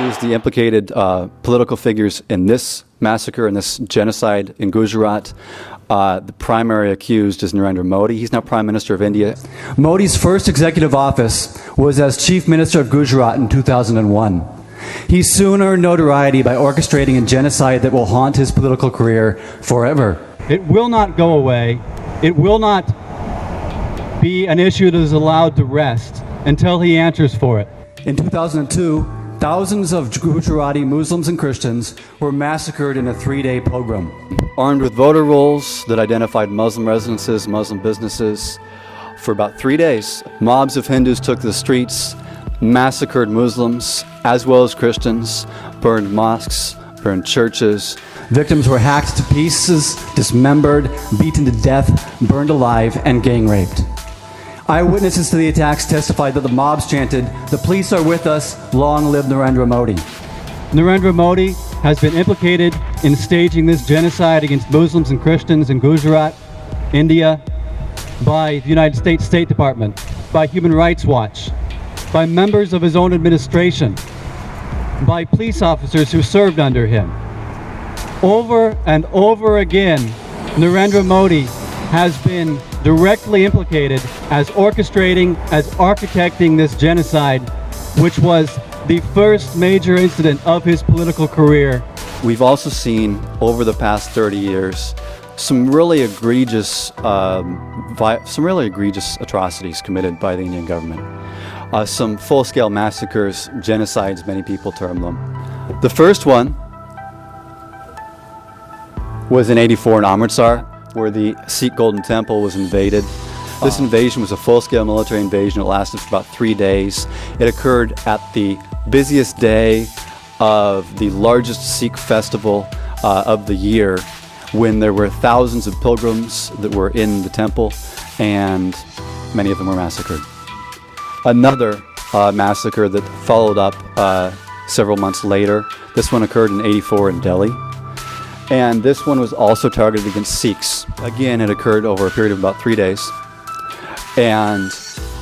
accused, the implicated political figures in this massacre, in this genocide in Gujarat. The primary accused is Narendra Modi. He's now Prime Minister of India. Modi's first executive office was as Chief Minister of Gujarat in 2001. He soon earned notoriety by orchestrating a genocide that will haunt his political career forever. It will not go away. It will not be an issue that is allowed to rest until he answers for it. In 2002, thousands of Gujarati Muslims and Christians were massacred in a 3-day pogrom. Armed with voter rolls that identified Muslim residences, Muslim businesses, for about 3 days, mobs of Hindus took to the streets, massacred Muslims as well as Christians, burned mosques, burned churches. Victims were hacked to pieces, dismembered, beaten to death, burned alive, and gang raped. Eyewitnesses to the attacks testified that the mobs chanted, "The police are with us, long live Narendra Modi." Narendra Modi has been implicated in staging this genocide against Muslims and Christians in Gujarat, India, by the United States State Department, by Human Rights Watch, by members of his own administration, by police officers who served under him. Over and over again, Narendra Modi has been directly implicated as orchestrating, as architecting this genocide, which was the first major incident of his political career. We've also seen, over the past 30 years, some really egregious atrocities committed by the Indian government. Some full-scale massacres, genocides, many people term them. The first one was in '84 in Amritsar, where the Sikh Golden Temple was invaded. This invasion was a full-scale military invasion. It lasted for about 3 days. It occurred at the busiest day of the largest Sikh festival of the year, when there were thousands of pilgrims that were in the temple, and many of them were massacred. Another massacre that followed up several months later. This one occurred in '84 in Delhi. And this one was also targeted against Sikhs. Again, it occurred over a period of about 3 days. And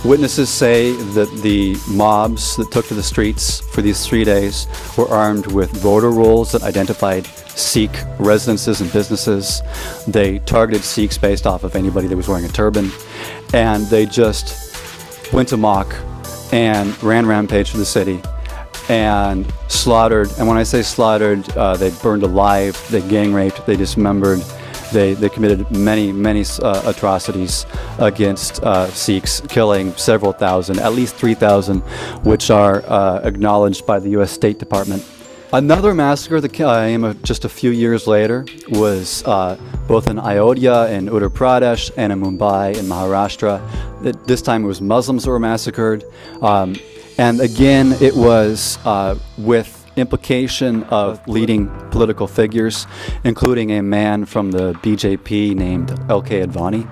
witnesses say that the mobs that took to the streets for these 3 days were armed with voter rolls that identified Sikh residences and businesses. They targeted Sikhs based off of anybody that was wearing a turban. And they just went amok and ran rampage through the city and slaughtered. And when I say slaughtered, they burned alive, they gang raped, they dismembered, they committed many atrocities against Sikhs, killing several thousand, at least 3,000, which are acknowledged by the U.S. State Department. Another massacre that came just a few years later was both in Ayodhya in Uttar Pradesh and in Mumbai in Maharashtra. This time it was Muslims that were massacred. And again, it was with implication of leading political figures, including a man from the BJP named L.K. Advani.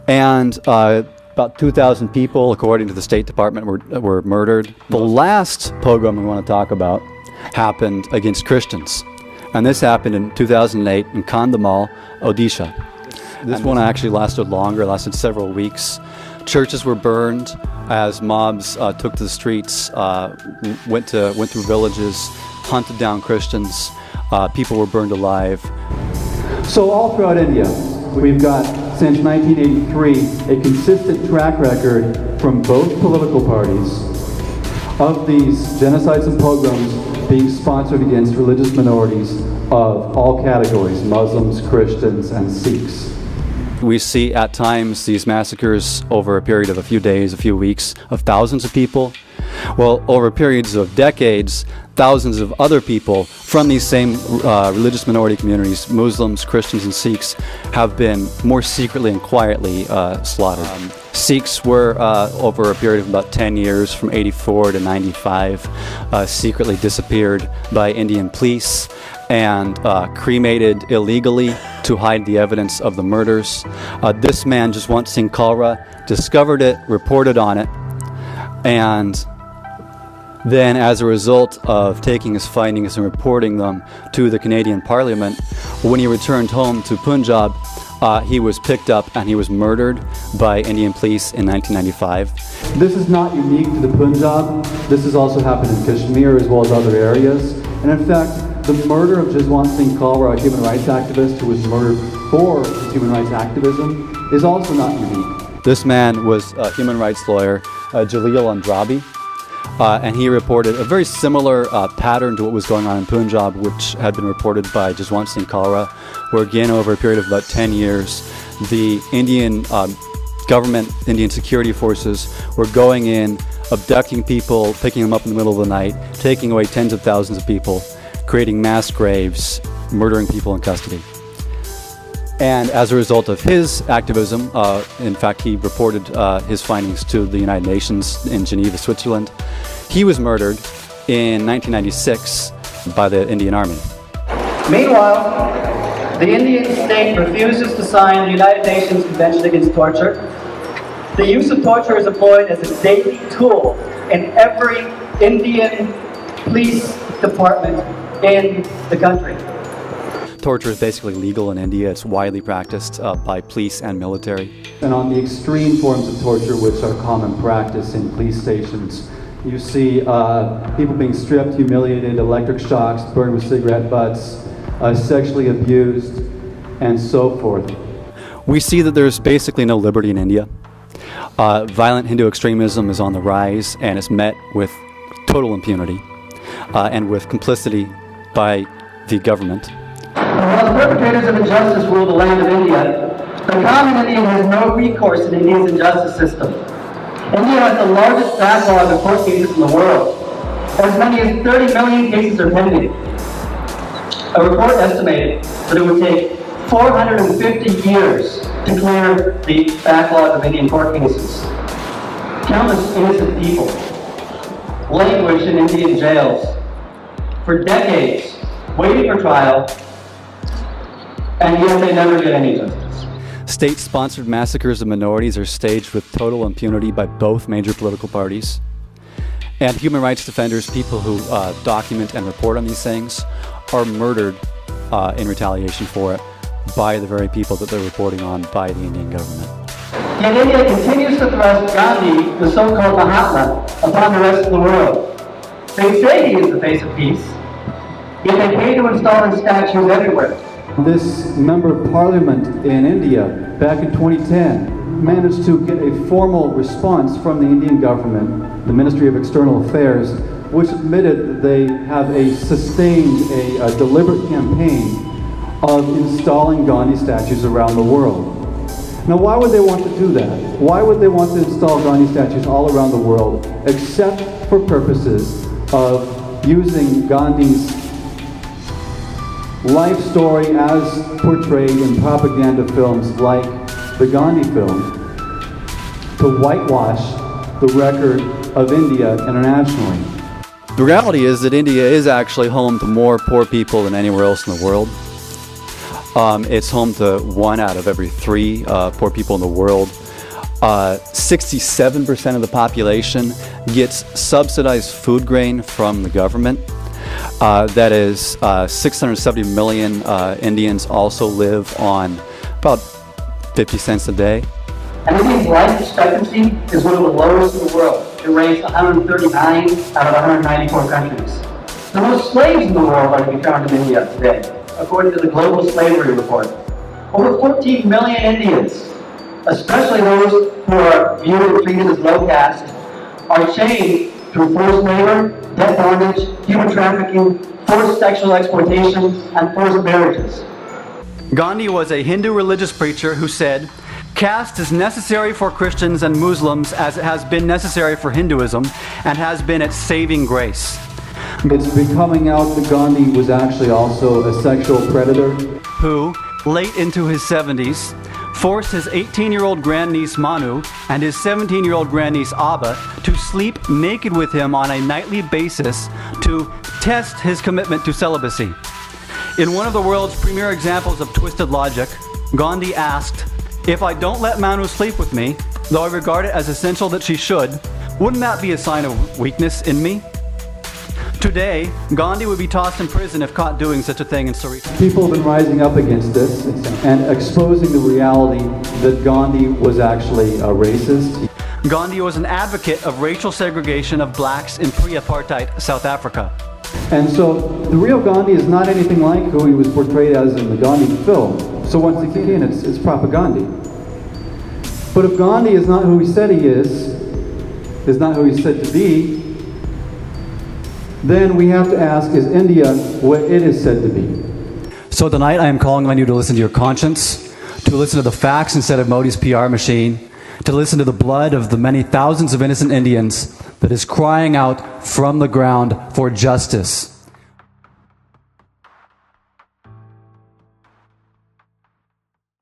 And about 2,000 people, according to the State Department, were murdered. The last pogrom we want to talk about happened against Christians. And this happened in 2008 in Kandhamal, Odisha. This one actually lasted longer, lasted several weeks. Churches were burned as mobs took to the streets, went through villages, hunted down Christians. People were burned alive. So all throughout India, we've got, since 1983, a consistent track record from both political parties of these genocides and pogroms being sponsored against religious minorities of all categories, Muslims, Christians, and Sikhs. We see at times these massacres over a period of a few days, a few weeks, of thousands of people. Well, over periods of decades, thousands of other people from these same religious minority communities, Muslims, Christians, and Sikhs, have been more secretly and quietly slaughtered. Sikhs were, over a period of about 10 years, from '84 to '95, secretly disappeared by Indian police and cremated illegally to hide the evidence of the murders. This man, Jaswant Singh Kalra, discovered it, reported on it, and then as a result of taking his findings and reporting them to the Canadian Parliament, when he returned home to Punjab, he was picked up and he was murdered by Indian police in 1995. This is not unique to the Punjab. This has also happened in Kashmir as well as other areas. And in fact, the murder of Jaswant Singh Kalra, a human rights activist who was murdered for his human rights activism, is also not unique. This man was a human rights lawyer, Jalil Andrabi, and he reported a very similar pattern to what was going on in Punjab, which had been reported by Jaswant Singh Kalra, where again, over a period of about 10 years, the Indian government, Indian security forces were going in, abducting people, picking them up in the middle of the night, taking away tens of thousands of people, creating mass graves, murdering people in custody. And as a result of his activism, in fact, he reported his findings to the United Nations in Geneva, Switzerland. He was murdered in 1996 by the Indian Army. Meanwhile, the Indian state refuses to sign the United Nations Convention Against Torture. The use of torture is employed as a daily tool in every Indian police department in the country. Torture is basically legal in India. It's widely practiced by police and military. And on the extreme forms of torture, which are common practice in police stations, you see people being stripped, humiliated, electric shocks, burned with cigarette butts, sexually abused, and so forth. We see that there's basically no liberty in India. Violent Hindu extremism is on the rise, and it's met with total impunity and with complicity by the government. While the perpetrators of injustice rule the land of India, the common Indian has no recourse in India's injustice system. India has the largest backlog of court cases in the world. As many as 30 million cases are pending. A report estimated that it would take 450 years to clear the backlog of Indian court cases. Countless innocent people languish in Indian jails for decades, waiting for trial, and yet they never get any justice. State-sponsored massacres of minorities are staged with total impunity by both major political parties. And human rights defenders, people who document and report on these things, are murdered in retaliation for it by the very people that they're reporting on by the Indian government. Yet India continues to thrust Gandhi, the so-called Mahatma, upon the rest of the world. They say he is the face of peace, yet they pay to install his statues everywhere. This member of parliament in India, back in 2010, managed to get a formal response from the Indian government, the Ministry of External Affairs, which admitted that they have a sustained, a deliberate campaign of installing Gandhi statues around the world. Now, why would they want to do that? Why would they want to install Gandhi statues all around the world, except for purposes of using Gandhi's life story as portrayed in propaganda films like the Gandhi film to whitewash the record of India internationally? The reality is that India is actually home to more poor people than anywhere else in the world. It's home to 1 out of every 3 poor people in the world. 67% of the population gets subsidized food grain from the government. That is, 670 million Indians also live on about 50 cents a day. And India's life expectancy is one of the lowest in the world. It ranks 139 out of 194 countries. The most slaves in the world are to be found in India today, according to the Global Slavery Report. Over 14 million Indians, especially those who are viewed and treated as low caste, are chained through forced labor, debt bondage, human trafficking, forced sexual exploitation, and forced marriages. Gandhi was a Hindu religious preacher who said, "Caste is necessary for Christians and Muslims as it has been necessary for Hinduism and has been its saving grace." It's been coming out that Gandhi was actually also a sexual predator. Who, late into his 70s, forced his 18-year-old grandniece Manu and his 17-year-old grandniece Abba to sleep naked with him on a nightly basis to test his commitment to celibacy. In one of the world's premier examples of twisted logic, Gandhi asked, "If I don't let Manu sleep with me, though I regard it as essential that she should, wouldn't that be a sign of weakness in me?" Today, Gandhi would be tossed in prison if caught doing such a thing in so recent. People have been rising up against this and exposing the reality that Gandhi was actually a racist. Gandhi was an advocate of racial segregation of blacks in pre-apartheid South Africa. And so the real Gandhi is not anything like who he was portrayed as in the Gandhi film. So once again, it's propaganda. But if Gandhi is not who he said he is not who he's said to be, then we have to ask, is India what it is said to be? So tonight I am calling on you to listen to your conscience, to listen to the facts instead of Modi's PR machine, to listen to the blood of the many thousands of innocent Indians that is crying out from the ground for justice.